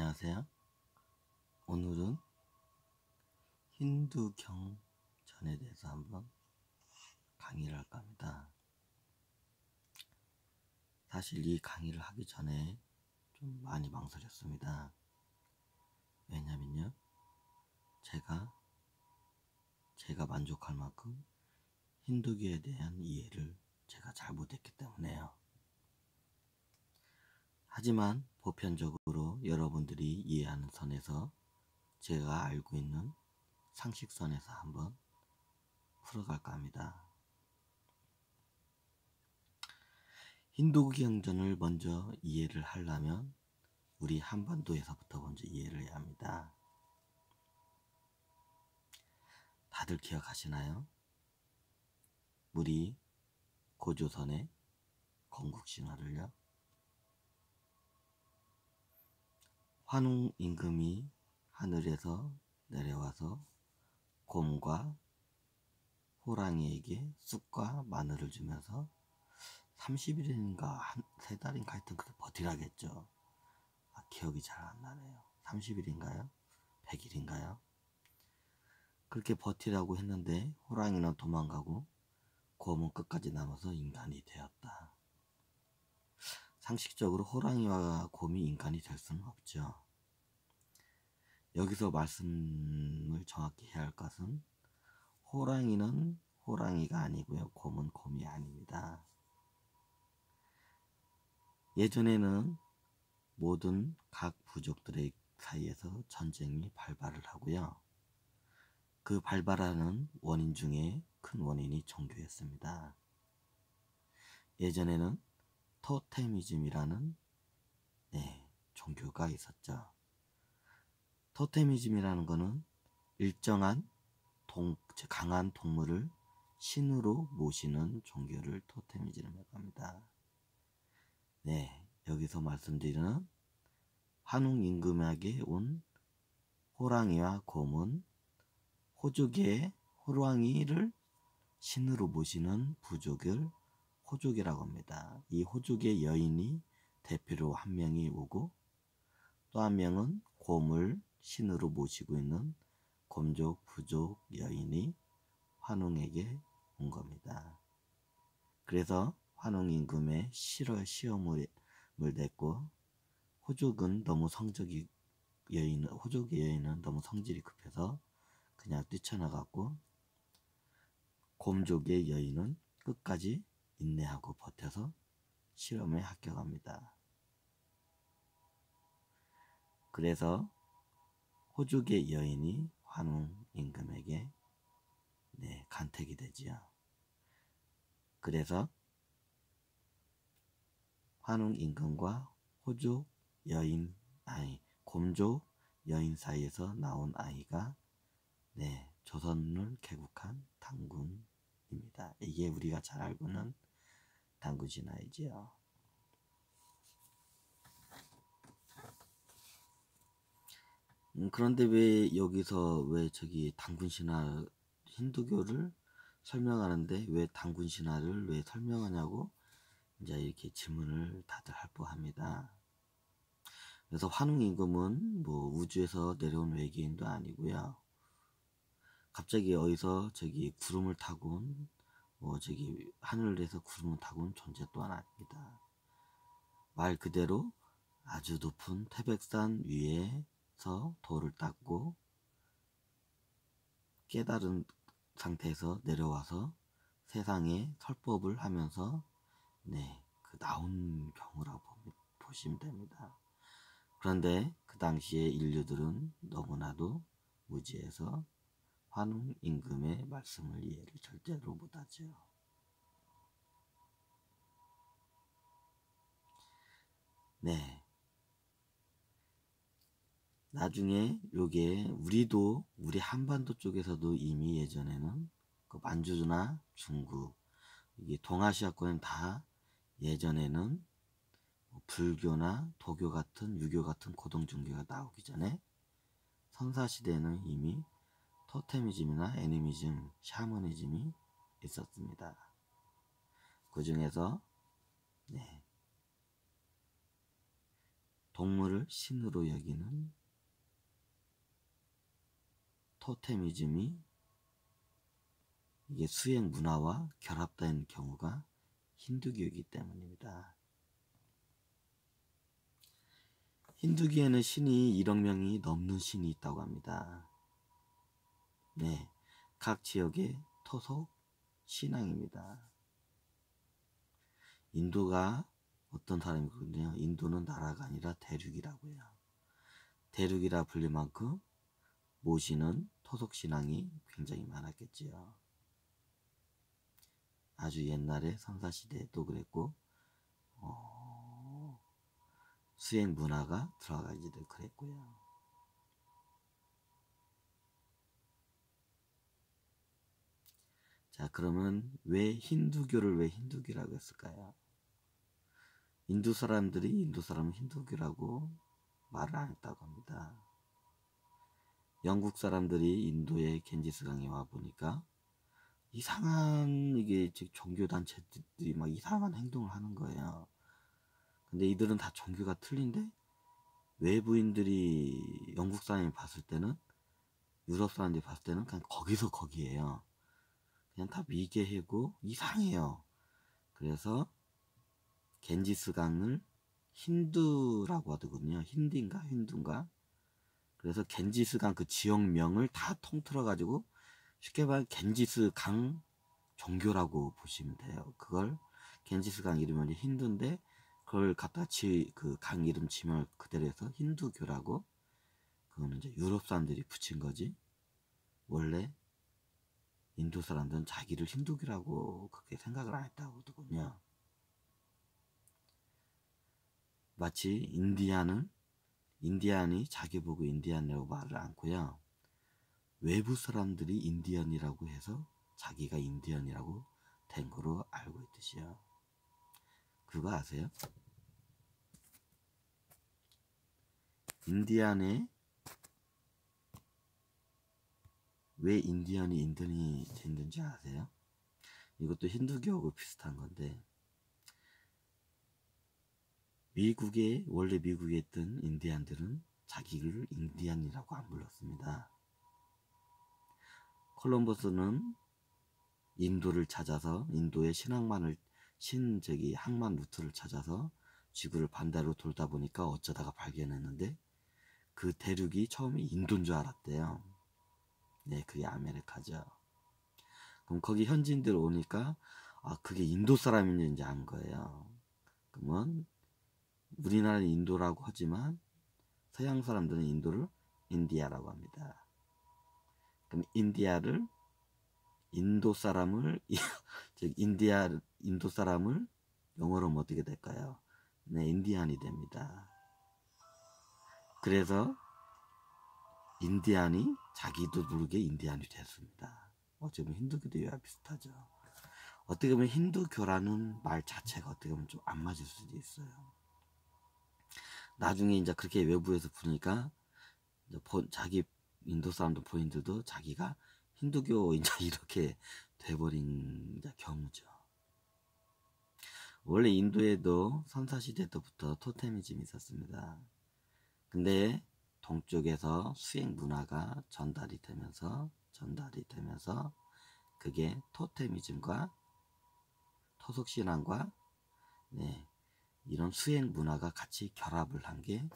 안녕하세요. 오늘은 힌두 경전에 대해서 한번 강의를 할까 합니다. 사실 이 강의를 하기 전에 좀 많이 망설였습니다. 왜냐면요, 제가 만족할 만큼 힌두교에 대한 이해를 제가 잘 못했기 때문에요. 하지만 보편적으로 여러분들이 이해하는 선에서 제가 알고 있는 상식선에서 한번 풀어갈까 합니다. 힌두 경전을 먼저 이해를 하려면 우리 한반도에서부터 먼저 이해를 해야 합니다. 다들 기억하시나요? 우리 고조선의 건국신화를요. 환웅 임금이 하늘에서 내려와서 곰과 호랑이에게 쑥과 마늘을 주면서 30일인가 3달인가 하여튼 그때 버티라겠죠. 기억이 잘 안 나네요. 30일인가요? 100일인가요? 그렇게 버티라고 했는데 호랑이는 도망가고 곰은 끝까지 남아서 인간이 되었다. 상식적으로 호랑이와 곰이 인간이 될 수는 없죠. 여기서 말씀을 정확히 해야 할 것은 호랑이는 호랑이가 아니고요. 곰은 곰이 아닙니다. 예전에는 모든 각 부족들의 사이에서 전쟁이 발발을 하고요. 그 발발하는 원인 중에 큰 원인이 종교였습니다. 예전에는 토테미즘이라는 종교가 있었죠. 토테미즘이라는 것은 일정한 강한 동물을 신으로 모시는 종교를 토테미즘이라고 합니다. 여기서 말씀드리는 환웅 임금에게 온 호랑이와 곰은 호족의 호랑이를 신으로 모시는 부족을 호족이라고 합니다. 이 호족의 여인이 대표로 한 명이 오고 또 한 명은 곰을 신으로 모시고 있는 곰족 부족 여인이 환웅에게 온 겁니다. 그래서 환웅 임금의 시험을 냈고 호족의 여인은 너무 성질이 급해서 그냥 뛰쳐나갔고 곰족의 여인은 끝까지 인내하고 버텨서 시험에 합격합니다. 그래서 호족의 여인이 환웅 임금에게 간택이 되지요. 그래서 환웅 임금과 곰족 여인 사이에서 나온 아이가 조선을 개국한 단군입니다. 이게 우리가 잘 알고 있는 단군 신화이지요. 그런데 왜 여기서 단군 신화 힌두교를 설명하는데 왜 단군 신화를 왜 설명하냐고 이제 이렇게 질문을 다들 할 법합니다. 그래서 환웅 임금은 우주에서 내려온 외계인도 아니고요. 갑자기 어디서 구름을 타고 온 하늘에서 구름을 타고 온 존재 또한 아닙니다. 말 그대로 아주 높은 태백산 위에서 돌을 닦고 깨달은 상태에서 내려와서 세상에 설법을 하면서 나온 경우라고 보시면 됩니다. 그런데 그 당시에 인류들은 너무나도 무지해서 환웅 임금의 말씀을 이해를 절대로 못하죠. 나중에 우리 한반도 쪽에서도 이미 예전에는 그 만주나 중국, 이게 동아시아권은 다 예전에는 불교나 도교 같은 유교 같은 고등 종교가 나오기 전에 선사시대에는 이미 토테미즘이나 애니미즘, 샤머니즘이 있었습니다. 그 중에서 동물을 신으로 여기는 토테미즘이 이게 수행 문화와 결합된 경우가 힌두교이기 때문입니다. 힌두교에는 신이 1억 명이 넘는 신이 있다고 합니다. 네, 각 지역의 토속 신앙입니다. 인도가 어떤 사람이거든요. 인도는 나라가 아니라 대륙이라고 해요. 대륙이라 불릴 만큼 모시는 토속 신앙이 굉장히 많았겠지요. 아주 옛날에 선사시대에도 그랬고 수행 문화가 들어가기도 그랬고요. 자, 그러면 왜 힌두교라고 했을까요? 인도 사람들이 인도 사람은 힌두교라고 말을 안 했다고 합니다. 영국 사람들이 인도의 겐지스강에 와 보니까 이상한 이게 종교 단체들이 막 이상한 행동을 하는 거예요. 근데 이들은 다 종교가 틀린데 외부인들이 영국 사람이 봤을 때는 유럽 사람들이 봤을 때는 그냥 거기서 거기에요. 그냥 다 미개하고 이상해요. 그래서 겐지스강을 힌두라고 하더군요. 힌두인가? 그래서 겐지스강 그 지역명을 다 통틀어 가지고 쉽게 말하면 겐지스강 종교라고 보시면 돼요. 그걸 겐지스강 이름은 힌두인데 그걸 갖다 그 강 이름 지명을 그대로 해서 힌두교라고. 그거는 이제 유럽 사람들이 붙인 거지. 원래 인도 사람들은 자기를 힌두교라고 그렇게 생각을 안 했다고 하더군요. 마치 인디안이 자기 보고 인디안이라고 말을 않고요. 외부 사람들이 인디언이라고 해서 자기가 인디언이라고 된 거로 알고 있듯이요. 그거 아세요? 인디안에 왜 인디언이 됐는지 아세요? 이것도 힌두교하고 비슷한 건데 원래 미국에 있던 인디안들은 자기를 인디안이라고 안 불렀습니다. 콜럼버스는 인도를 찾아서 인도의 항만 루트를 찾아서 지구를 반대로 돌다 보니까 어쩌다가 발견했는데 그 대륙이 처음에 인도인 줄 알았대요. 네, 그게 아메리카죠. 그럼 거기 현지인들 오니까 그게 인도 사람인지 안 거예요. 그러면 우리나라는 인도라고 하지만 서양 사람들은 인도를 인디아라고 합니다. 그럼 인도 사람을 즉 인도 사람을 영어로 하면 어떻게 될까요? 네, 인디안이 됩니다. 그래서 인디안이 자기도 모르게 인디안이 됐습니다. 어쩌면 힌두교도 이와 비슷하죠. 어떻게 보면 힌두교라는 말 자체가 어떻게 보면 좀 안 맞을 수도 있어요. 나중에 이제 그렇게 외부에서 보니까 자기 인도 사람들 본인들도 자기가 힌두교 이제 이렇게 돼버린 경우죠. 원래 인도에도 선사시대 때부터 토테미즘이 있었습니다. 근데 동쪽에서 수행 문화가 전달이 되면서 그게 토테미즘과 토속신앙과 이런 수행 문화가 같이 결합을 한 게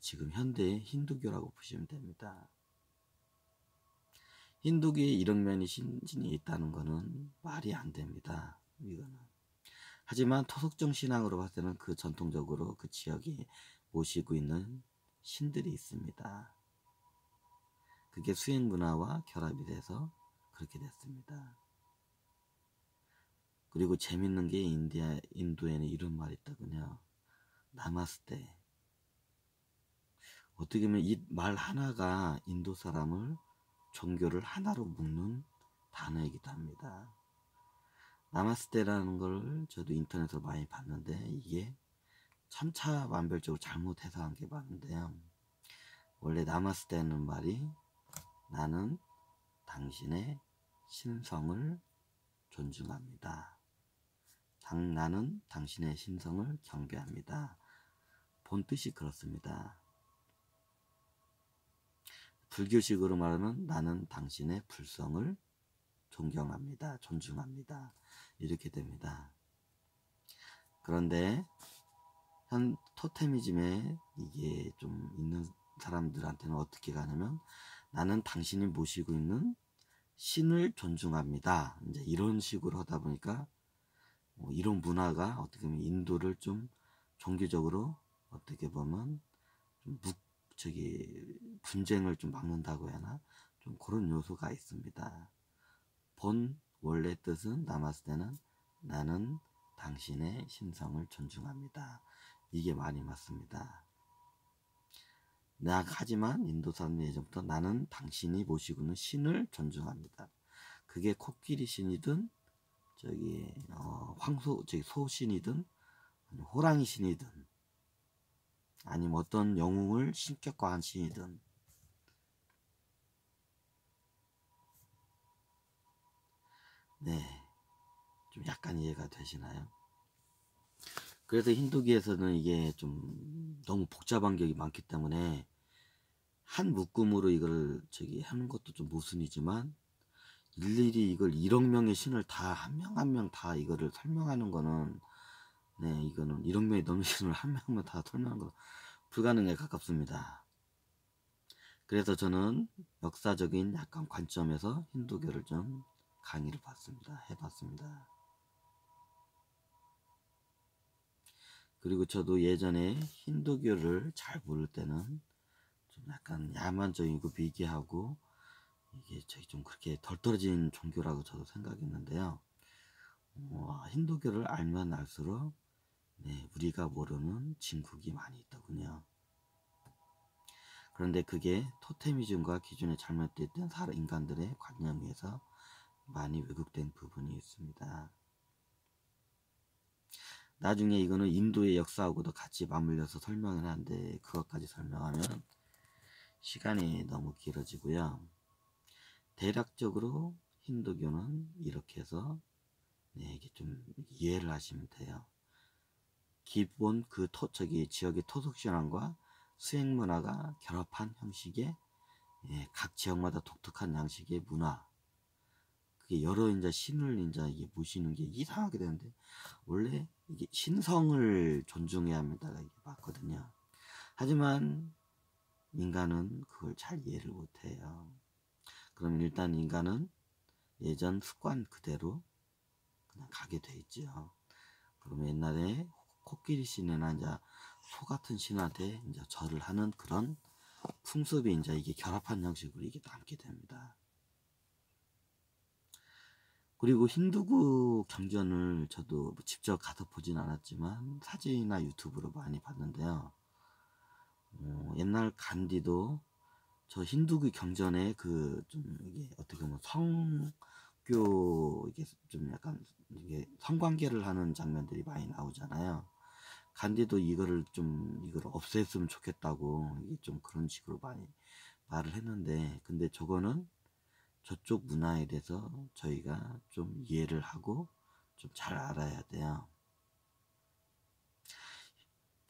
지금 현대의 힌두교라고 보시면 됩니다. 힌두교에 1억 명의 신이 있다는 것은 말이 안 됩니다. 이거는. 하지만 토속적 신앙으로 봤을 때는 그 전통적으로 그 지역이 모시고 있는 신들이 있습니다. 그게 수행 문화와 결합이 돼서 그렇게 됐습니다. 그리고 재밌는 게 인도에는 이런 말이 있더군요. 나마스테. 어떻게 보면 이 말 하나가 인도 사람을 종교를 하나로 묶는 단어이기도 합니다. 나마스테라는 걸 저도 인터넷으로 많이 봤는데 이게 천차만별적으로 잘못 해석한 게 많은데요. 원래 나마스테는 말이 나는 당신의 신성을 존중합니다. 나는 당신의 신성을 경배합니다. 본 뜻이 그렇습니다. 불교식으로 말하면 나는 당신의 불성을 존경합니다. 존중합니다. 이렇게 됩니다. 그런데 현 토테미즘에 이게 좀 있는 사람들한테는 어떻게 가냐면 나는 당신이 모시고 있는 신을 존중합니다. 이제 이런 식으로 하다 보니까 이런 문화가 어떻게 보면 인도를 좀 종교적으로 어떻게 보면 좀 분쟁을 좀 막는다고 해야 하나? 좀 그런 요소가 있습니다. 본 원래 뜻은 남았을 때는 나는 당신의 신성을 존중합니다. 이게 많이 맞습니다. 하지만 인도 사람은 예전부터 나는 당신이 모시고 있는 신을 존중합니다. 그게 코끼리 신이든 소신이든 호랑이 신이든 아니면 어떤 영웅을 신격화한 신이든 네, 좀 약간 이해가 되시나요? 그래서 힌두교에서는 이게 좀 너무 복잡한 게 많기 때문에 한 묶음으로 이걸 하는 것도 좀 모순이지만 일일이 이걸 1억 명의 신을 다 한 명 한 명 다 이거를 설명하는 거는 네, 이거는 1억 명이 넘는 신을 한 명 한 명 다 설명하는 거 불가능에 가깝습니다. 그래서 저는 역사적인 약간 관점에서 힌두교를 좀 강의를 해봤습니다. 그리고 저도 예전에 힌두교를 잘 모를 때는 좀 약간 야만적이고 미개하고 이게 좀 그렇게 덜 떨어진 종교라고 저도 생각했는데요. 힌두교를 알면 알수록 네, 우리가 모르는 진국이 많이 있더군요. 그런데 그게 토테미즘과 기존에 잘못됐던 인간들의 관념에 의해서 많이 왜곡된 부분이 있습니다. 나중에 이거는 인도의 역사하고도 같이 맞물려서 설명을 하는데 그것까지 설명하면 시간이 너무 길어지고요. 대략적으로 힌두교는 이렇게 해서 네, 이게 좀 이해를 하시면 돼요. 기본 지역의 토속신앙과 수행 문화가 결합한 형식의 각 지역마다 독특한 양식의 문화. 그게 여러 이제 신을 이제 이게 모시는 게 이상하게 되는데 원래 이게 신성을 존중해야 합니다가 이게 맞거든요. 하지만 인간은 그걸 잘 이해를 못해요. 그럼 일단 인간은 예전 습관 그대로 그냥 가게 돼 있죠. 그러면 옛날에 코끼리 신이나 이제 소 같은 신한테 이제 절을 하는 그런 풍습이 이제 이게 결합한 형식으로 이게 남게 됩니다. 그리고 힌두교 경전을 저도 직접 가서 보진 않았지만 사진이나 유튜브로 많이 봤는데요. 옛날 간디도 저 힌두교 경전에 좀 이게 어떻게 보면 성교 이게 좀 약간 이게 성관계를 하는 장면들이 많이 나오잖아요. 간디도 이걸 없앴으면 좋겠다고 이게 좀 그런 식으로 많이 말을 했는데 근데 저거는 저쪽 문화에 대해서 저희가 좀 이해를 하고 좀 잘 알아야 돼요.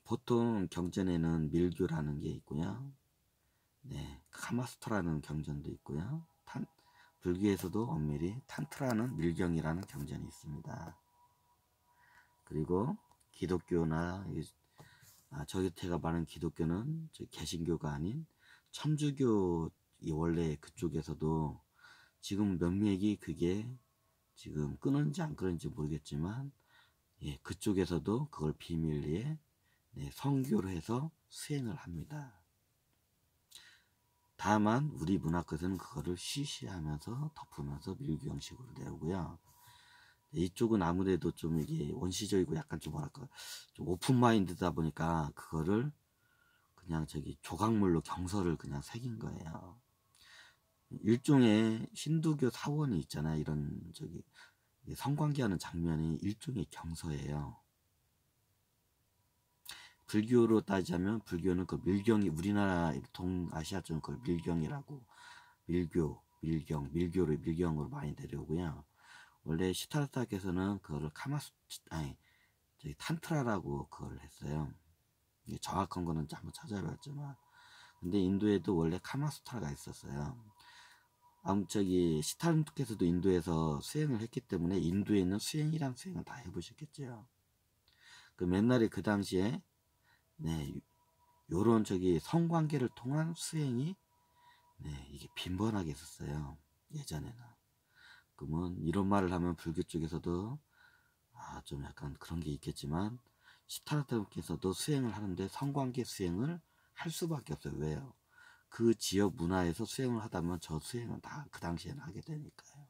보통 경전에는 밀교라는 게 있고요. 네, 카마스토라는 경전도 있고요. 불교에서도 엄밀히 탄트라는 밀경이라는 경전이 있습니다. 그리고 기독교나 제가 말하는 기독교는 개신교가 아닌 천주교 원래 그쪽에서도 지금 명맥이 그게 지금 끊은지 안 끊은지 모르겠지만 그쪽에서도 그걸 비밀리에 성교를 해서 수행을 합니다. 다만 우리 문화권에서는 그거를 쉬쉬하면서 덮으면서 밀교 형식으로 내오고요. 이쪽은 아무래도 좀 이게 원시적이고 약간 좀 뭐랄까 좀 오픈 마인드다 보니까 그거를 그냥 조각물로 경서를 그냥 새긴 거예요. 일종의 힌두교 사원이 있잖아요. 이런 성관계하는 장면이 일종의 경서예요. 불교로 따지자면 불교는 그 밀경이 우리나라 동아시아 쪽 그걸 밀경이라고 밀교를 밀경으로 많이 데려오고요. 원래 시타르타께서는 그거를 탄트라라고 그걸 했어요. 이게 정확한 거는 한번 찾아봤지만, 근데 인도에도 원래 카마수트라가 있었어요. 저기 시타르트께서도 인도에서 수행을 했기 때문에 인도에 있는 수행이란 수행을 다 해보셨겠죠. 그 옛날에 그 당시에 네, 요런 저기 성관계를 통한 수행이 네, 이게 빈번하게 있었어요. 예전에는. 그러면 이런 말을 하면 불교 쪽에서도 좀 약간 그런 게 있겠지만 시타르트께서도 수행을 하는데 성관계 수행을 할 수밖에 없어요. 왜요? 그 지역 문화에서 수행을 하다면 저 수행은 다 그 당시에는 하게 되니까요.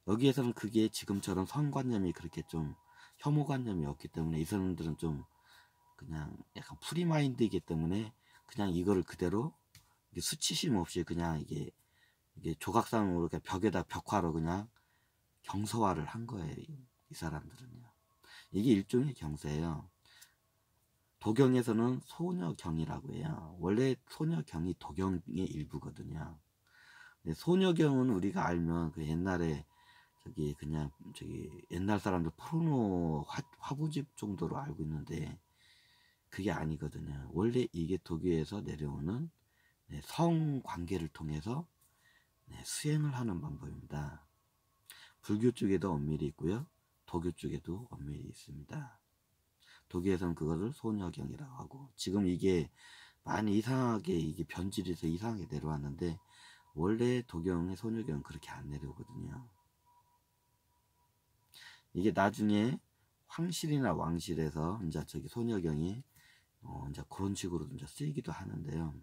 여기에서는 그게 지금처럼 성관념이 그렇게 좀 혐오관념이 없기 때문에 이 사람들은 좀 그냥 약간 프리마인드이기 때문에 그냥 이거를 그대로 수치심 없이 그냥 이게 조각상으로 벽에다 벽화로 그냥 경서화를 한 거예요. 이 사람들은요. 이게 일종의 경서예요. 도경에서는 소녀경이라고 해요. 원래 소녀경이 도경의 일부거든요. 소녀경은 우리가 알면 그 옛날에 저기 그냥 저기 옛날 사람들 포르노 화보집 정도로 알고 있는데 그게 아니거든요. 원래 이게 도교에서 내려오는 성관계를 통해서 수행을 하는 방법입니다. 불교 쪽에도 엄밀히 있고요. 도교 쪽에도 엄밀히 있습니다. 도교에서는 그거를 소녀경이라고 하고, 지금 이게 많이 이상하게 이게 변질이 돼서 이상하게 내려왔는데 원래 도경의 소녀경은 그렇게 안 내려오거든요. 이게 나중에 황실이나 왕실에서 이제 저기 소녀경이 이제 그런 식으로 이제 쓰이기도 하는데요.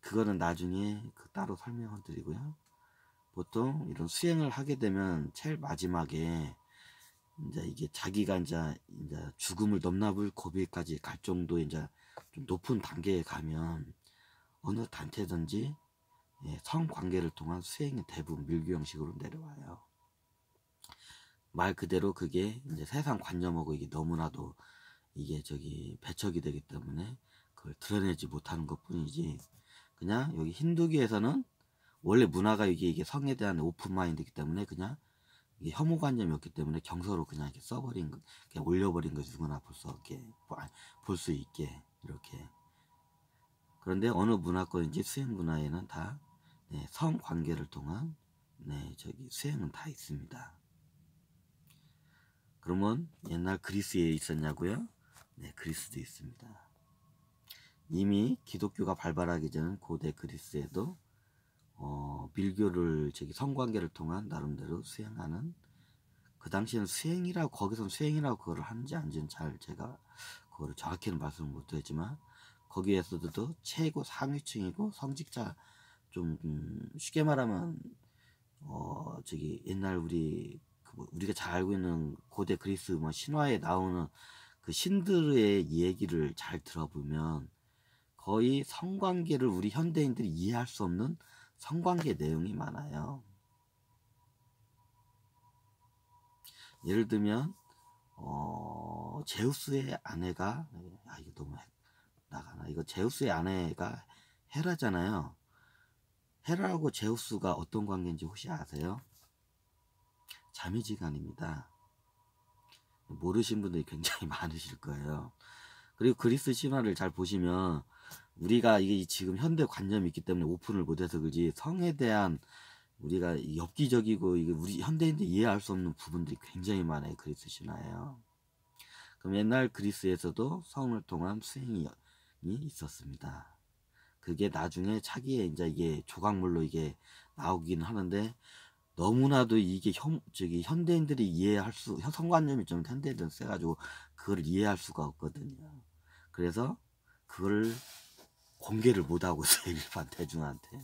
그거는 나중에 따로 설명을 드리고요. 보통 이런 수행을 하게 되면 제일 마지막에 이제 이게 자기가 이제 죽음을 넘나볼 고비까지 갈 정도 이제 좀 높은 단계에 가면 어느 단체든지 성관계를 통한 수행이 대부분 밀교 형식으로 내려와요. 말 그대로 그게 이제 세상 관념하고 이게 너무나도 이게 저기 배척이 되기 때문에 그걸 드러내지 못하는 것 뿐이지, 그냥 여기 힌두교에서는 원래 문화가 이게 성에 대한 오픈 마인드이기 때문에 그냥 이게 혐오관념이 없기 때문에 경서로 그냥 이렇게 써버린 거, 그냥 올려버린 거, 누구나 볼 수 있게 이렇게. 그런데 어느 문화권인지 수행 문화에는 다 성관계를 통한 저기 수행은 다 있습니다. 그러면 옛날 그리스에 있었냐고요? 네, 그리스도 있습니다. 이미 기독교가 발발하기 전 고대 그리스에도 밀교를 저기 성관계를 통한 나름대로 수행하는, 그 당시에는 수행이라고, 거기서는 수행이라고 그거를 하는지 아닌지는 잘 제가 그거를 정확히는 말씀을 못했지만 거기에서도 최고 상위층이고 성직자, 좀 쉽게 말하면 저기 옛날 우리가 잘 알고 있는 고대 그리스 뭐 신화에 나오는 그 신들의 얘기를 잘 들어보면 거의 성관계를 우리 현대인들이 이해할 수 없는 성관계 내용이 많아요. 예를 들면 제우스의 아내가, 이거 너무 나가나, 이거 제우스의 아내가 헤라잖아요. 헤라하고 제우스가 어떤 관계인지 혹시 아세요? 자매지간입니다. 모르신 분들이 굉장히 많으실 거예요. 그리고 그리스 신화를 잘 보시면 우리가 이게 지금 현대 관념이 있기 때문에 오픈을 못해서 그렇지 성에 대한 우리가 엽기적이고 이게 우리 현대인들 이해할 수 없는 부분들이 굉장히 많아요. 그리스 신화예요. 그럼 옛날 그리스에서도 성을 통한 수행이 있었습니다. 그게 나중에 차기에 이제 이게 조각물로 이게 나오긴 하는데 너무나도 이게 저기 현대인들이 이해할 성관념이 좀 현대인들은 세가지고 그걸 이해할 수가 없거든요. 그래서 그걸 공개를 못하고 있어요. 일반 대중한테.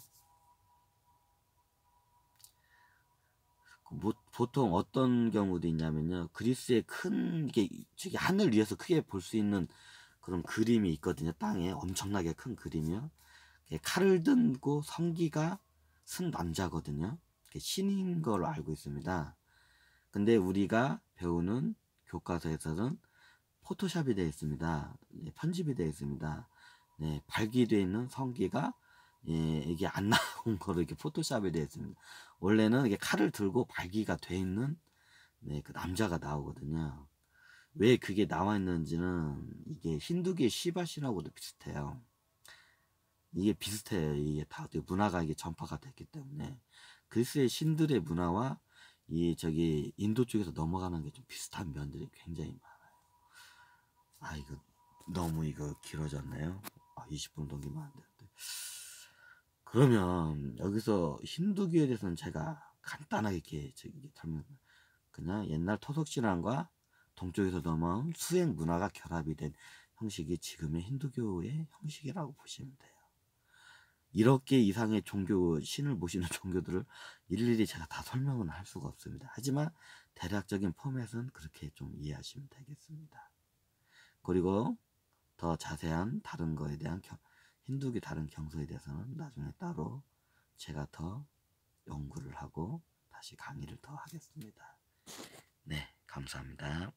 보통 어떤 경우도 있냐면요. 그리스의 큰 저기 하늘 위에서 크게 볼 수 있는 그런 그림이 있거든요. 땅에 엄청나게 큰 그림이요. 칼을 들고 성기가 쓴 남자거든요. 신인 걸로 알고 있습니다. 근데 우리가 배우는 교과서에서는 포토샵이 되어 있습니다. 편집이 되어 있습니다. 발기되어 있는 성기가 이게 안 나온 거로 이렇게 포토샵이 되어 있습니다. 원래는 이게 칼을 들고 발기가 되어 있는 그 남자가 나오거든요. 왜 그게 나와 있는지는 이게 힌두교의 시바신하고도 비슷해요. 이게 비슷해요. 이게 다 문화가 이게 전파가 됐기 때문에 그리스의 신들의 문화와 이 저기 인도 쪽에서 넘어가는 게 좀 비슷한 면들이 굉장히 많아요. 아 이거 너무 이거 길어졌네요. 20분 넘기면 안 되는데. 그러면 여기서 힌두교에 대해서는 제가 간단하게 이렇게 저기 설명. 그냥 옛날 토속 신앙과 동쪽에서 넘어온 수행 문화가 결합이 된 형식이 지금의 힌두교의 형식이라고 보시면 돼요. 이렇게 이상의 종교, 신을 모시는 종교들을 일일이 제가 다 설명은 할 수가 없습니다. 하지만 대략적인 포맷은 그렇게 좀 이해하시면 되겠습니다. 그리고 더 자세한 다른 거에 대한 힌두교 다른 경서에 대해서는 나중에 따로 제가 더 연구를 하고 다시 강의를 더 하겠습니다. 네, 감사합니다.